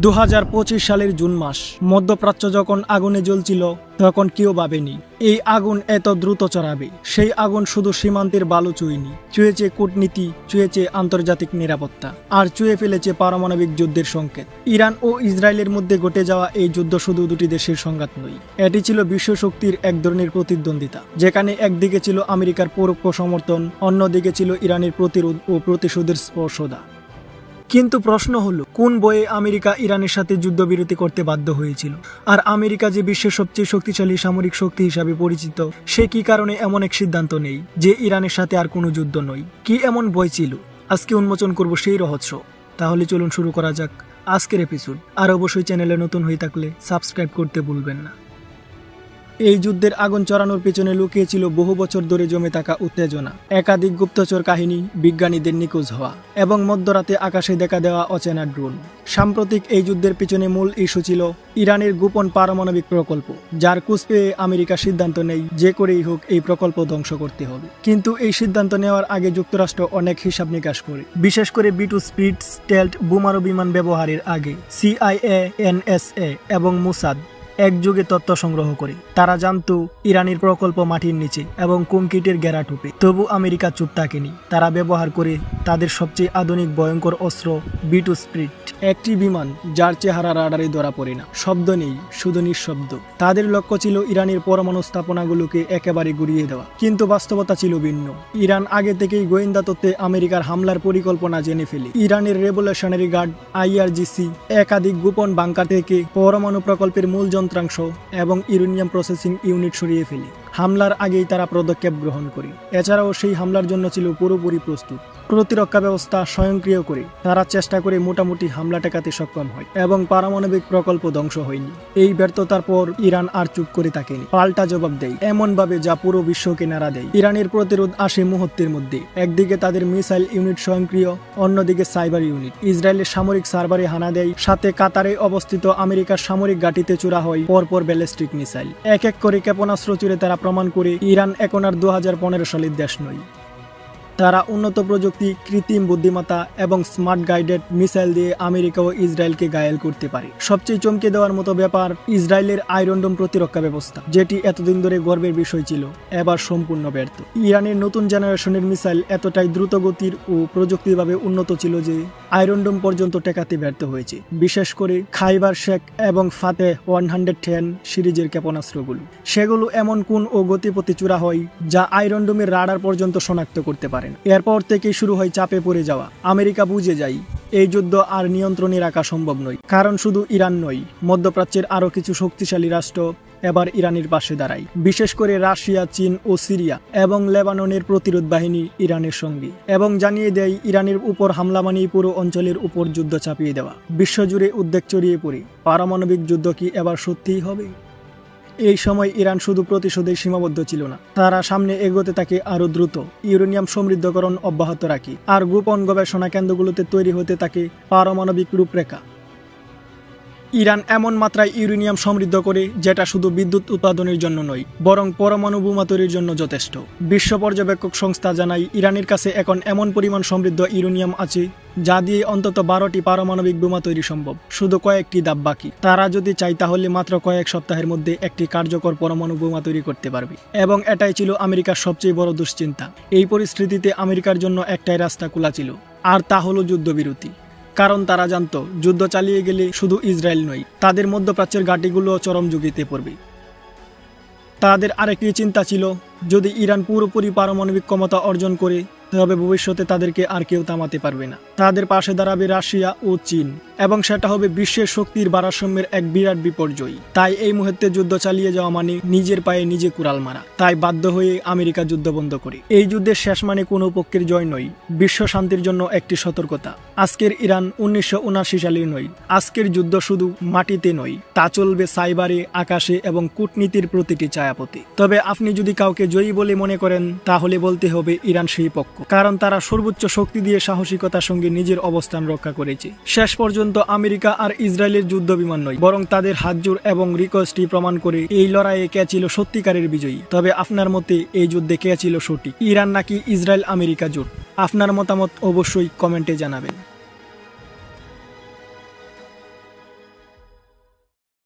2025 সালের জুন মাস। মধ্যপ্রাচ্য যখন আগুনে জ্বলছিল তখন কেউ ভাবেনি এই আগুন এত দ্রুত ছড়াবে। সেই আগুন শুধু সীমান্তের বালু ছুঁয়নি, ছুঁয়েছে কূটনীতি, ছুঁয়েছে আন্তর্জাতিক নিরাপত্তা, আর ছুঁয়ে ফেলেছে পারমাণবিক যুদ্ধের সংকেত। ইরান ও ইসরায়েলের মধ্যে ঘটে যাওয়া এই যুদ্ধ শুধু দুটি দেশের সংঘাত নয়, এটি ছিল বিশ্ব শক্তির এক ধরনের প্রতিদ্বন্দ্বিতা, যেখানে একদিকে ছিল আমেরিকার পরোক্ষ সমর্থন, অন্যদিকে ছিল ইরানের প্রতিরোধ ও প্রতিশোধের স্পর্শতা। কিন্তু প্রশ্ন হলো, কোন বয়ে আমেরিকা ইরানের সাথে যুদ্ধবিরতি করতে বাধ্য হয়েছিল? আর আমেরিকা যে বিশ্বের সবচেয়ে শক্তিশালী সামরিক শক্তি হিসাবে পরিচিত, সে কি কারণে এমন এক সিদ্ধান্ত নেই যে ইরানের সাথে আর কোনো যুদ্ধ নয়? কি এমন ভয় ছিল? আজকে উন্মোচন করব সেই রহস্য। তাহলে চলুন শুরু করা যাক আজকের এপিসোড। আর অবশ্যই চ্যানেলে নতুন হয়ে থাকলে সাবস্ক্রাইব করতে ভুলবেন না। এই যুদ্ধের আগুন চড়ানোর পেছনে লুকিয়ে ছিল বহু বছর ধরে জমে থাকা উত্তেজনা, একাধিক গুপ্তচর কাহিনী, বিজ্ঞানীদের নিখোঁজ হওয়া এবং মধ্যরাতে আকাশে দেখা দেওয়া অচেনা ড্রোন। সাম্প্রতিক এই যুদ্ধের পেছনে মূল ইস্যু ছিল ইরানের গোপন পারমাণবিক প্রকল্প, যার খোঁজ পেয়ে আমেরিকা সিদ্ধান্ত নেয় যে করেই হোক এই প্রকল্প ধ্বংস করতে হবে। কিন্তু এই সিদ্ধান্ত নেওয়ার আগে যুক্তরাষ্ট্র অনেক হিসাব নিকাশ করে, বিশেষ করে B2 স্পিড স্টেলথ বোমারু বিমান ব্যবহারের আগে CIA, NSA এবং মোসাদ একযোগে তথ্য সংগ্রহ করে। তারা জানতো ইরানের প্রকল্প মাটির নিচে এবং কংক্রিটের ঘেরাটোপে। তবু আমেরিকা চুপ থাকেনি। তারা ব্যবহার করে তাদের সবচেয়ে আধুনিক ভয়ঙ্কর অস্ত্র B2 স্পিড, একটি বিমান যার চেহারা রাডারে ধরা পড়ে না, শব্দ নেই, শুধু নিঃশব্দ। তাদের লক্ষ্য ছিল ইরানের পরমাণু স্থাপনাগুলোকে একেবারে গুড়িয়ে দেওয়া। কিন্তু বাস্তবতা ছিল ভিন্ন। ইরান আগে থেকেই গোয়েন্দা তত্ত্বে আমেরিকার হামলার পরিকল্পনা জেনে ফেলে। ইরানের রেভলিউশনারি গার্ড IRGC একাধিক গোপন বাংকার থেকে পরমাণু প্রকল্পের মূল যন্ত্রাংশ এবং ইউরেনিয়াম প্রসেসিং ইউনিট সরিয়ে ফেলে। হামলার আগেই তারা পদক্ষেপ গ্রহণ করে। এছাড়াও সেই হামলার জন্য ছিল পুরোপুরি প্রস্তুত। প্রতিরক্ষা ব্যবস্থা স্বয়ংক্রিয় করে তারা চেষ্টা করে মোটামুটি হামলা ঠেকাতে সক্ষম হয় এবং পারমাণবিক প্রকল্প ধ্বংস হয়নি। এই ব্যর্থতার পর ইরান আর চুপ করে থাকেনি, পাল্টা জবাব দেয়, এমনভাবে যা পুরো বিশ্বকে নাড়া দেয়। ইরানের প্রতিরোধ আসে মুহূর্তের মধ্যে। একদিকে তাদের মিসাইল ইউনিট স্বয়ংক্রিয়, অন্যদিকে সাইবার ইউনিট ইসরায়েলের সামরিক সার্ভারে হানা দেয়। সাথে কাতারে অবস্থিত আমেরিকার সামরিক ঘাঁটিতে চূড়া হয় পরপর ব্যালিস্টিক মিসাইল। এক এক করে ক্ষেপণাস্ত্র চুড়ে তারা প্রমাণ করে ইরান এখন আর 2015 সালের দেশ নয়। তারা উন্নত প্রযুক্তি, কৃত্রিম বুদ্ধিমত্তা এবং স্মার্ট গাইডেড মিসাইল দিয়ে আমেরিকা ও ইসরায়েলকে ঘায়েল করতে পারে। সবচেয়ে চমকে দেওয়ার মতো ব্যাপার, ইসরায়েলের আয়রন ডোম প্রতিরক্ষা ব্যবস্থা, যেটি এতদিন ধরে গর্বের বিষয় ছিল, এবার সম্পূর্ণ ব্যর্থ। ইরানের নতুন জেনারেশনের মিসাইল এতটাই দ্রুত গতির ও প্রযুক্তিভাবে উন্নত ছিল যে আয়রন ডোম পর্যন্ত টেকাতে ব্যর্থ হয়েছে। বিশেষ করে খাইবার শেখ এবং ফাতে 110 সিরিজের ক্ষেপণাস্ত্রগুলো। সেগুলো এমন কোণ ও গতিপথে চূড়া হয় যা আয়রন ডোমের রাডার পর্যন্ত শনাক্ত করতে পারে। এরপর থেকেই শুরু হয় চাপে পড়ে যাওয়া। আমেরিকা বুঝে যায় এই যুদ্ধ আর নিয়ন্ত্রণে রাখা সম্ভব নয়। কারণ শুধু ইরান নয়, মধ্যপ্রাচ্যের আরও কিছু শক্তিশালী রাষ্ট্র এবার ইরানের পাশে দাঁড়ায়। বিশেষ করে রাশিয়া, চীন ও সিরিয়া এবং লেবাননের প্রতিরোধ বাহিনী ইরানের সঙ্গে, এবং জানিয়ে দেয় ইরানের উপর হামলা মানেই পুরো অঞ্চলের উপর যুদ্ধ চাপিয়ে দেওয়া। বিশ্বজুড়ে উদ্বেগ ছড়িয়ে পড়ে, পারমাণবিক যুদ্ধ কি এবার সত্যিই হবে? এই সময় ইরান শুধু প্রতিশোধে সীমাবদ্ধ ছিল না, তারা সামনে এগোতে থাকে আরও দ্রুত। ইউরেনিয়াম সমৃদ্ধকরণ অব্যাহত রাখে, আর গোপন গবেষণা কেন্দ্রগুলোতে তৈরি হতে থাকে পারমাণবিক রূপরেখা। ইরান এমন মাত্রায় ইউরেনিয়াম সমৃদ্ধ করে যেটা শুধু বিদ্যুৎ উৎপাদনের জন্য নয়, বরং পরমাণু বোমা তৈরির জন্য যথেষ্ট। বিশ্ব পর্যবেক্ষক সংস্থা জানায় ইরানের কাছে এখন এমন পরিমাণ সমৃদ্ধ ইউরেনিয়াম আছে যা দিয়ে অন্তত 12টি পারমাণবিক বোমা তৈরি সম্ভব। শুধু কয়েকটি ধাপ বাকি। তারা যদি চায় তাহলে মাত্র কয়েক সপ্তাহের মধ্যে একটি কার্যকর পরমাণু বোমা তৈরি করতে পারবে। এবং এটাই ছিল আমেরিকার সবচেয়ে বড় দুশ্চিন্তা। এই পরিস্থিতিতে আমেরিকার জন্য একটাই রাস্তা খোলা ছিল, আর তা হলো যুদ্ধবিরতি। কারণ তারা জানতো যুদ্ধ চালিয়ে গেলে শুধু ইসরায়েল নয়, তাদের মধ্যপ্রাচ্যের ঘাঁটিগুলো চরম ঝুঁকিতে পড়বে। তাদের আরেকটি চিন্তা ছিল, যদি ইরান পুরোপুরি পারমাণবিক ক্ষমতা অর্জন করে তবে ভবিষ্যতে তাদেরকে আর কেউ থামাতে পারবে না। তাদের পাশে দাঁড়াবে রাশিয়া ও চীন, এবং সেটা হবে বিশ্বের শক্তির ভারসাম্যের এক বিরাট বিপর্যয়। তাই এই মুহূর্তে যুদ্ধ চালিয়ে যাওয়া মানে নিজের পায়ে নিজে কুড়াল মারা। তাই বাধ্য হয়ে আমেরিকা যুদ্ধ বন্ধ করে। এই যুদ্ধের শেষ মানে কোনো পক্ষের জয় নয়, বিশ্ব শান্তির জন্য একটি সতর্কতা। আজকের ইরান 1979 সালের নয়। আজকের যুদ্ধ শুধু মাটিতে নয়, তা চলবে সাইবারে, আকাশে এবং কূটনীতির প্রতিটি ছায়াপথে। তবে আপনি যদি কাউকে জয়ী বলে মনে করেন, তাহলে বলতে হবে ইরান সেই পক্ষ, কারণ তারা সর্বোচ্চ শক্তি দিয়ে সাহসিকতার সঙ্গে নিজের অবস্থান রক্ষা করেছে। শেষ পর্যন্ত আমেরিকা আর ইসরায়েলের যুদ্ধ বিমান নয়, বরং তাদের হাতজোড় এবং রিকোয়েস্টই প্রমাণ করে এই লড়াইয়ে কে ছিল সত্যিকারের বিজয়ী। তবে আপনার মতে এই যুদ্ধে কে ছিল সঠিক, ইরান নাকি ইসরায়েল আমেরিকা জোট? আপনার মতামত অবশ্যই কমেন্টে জানাবেন।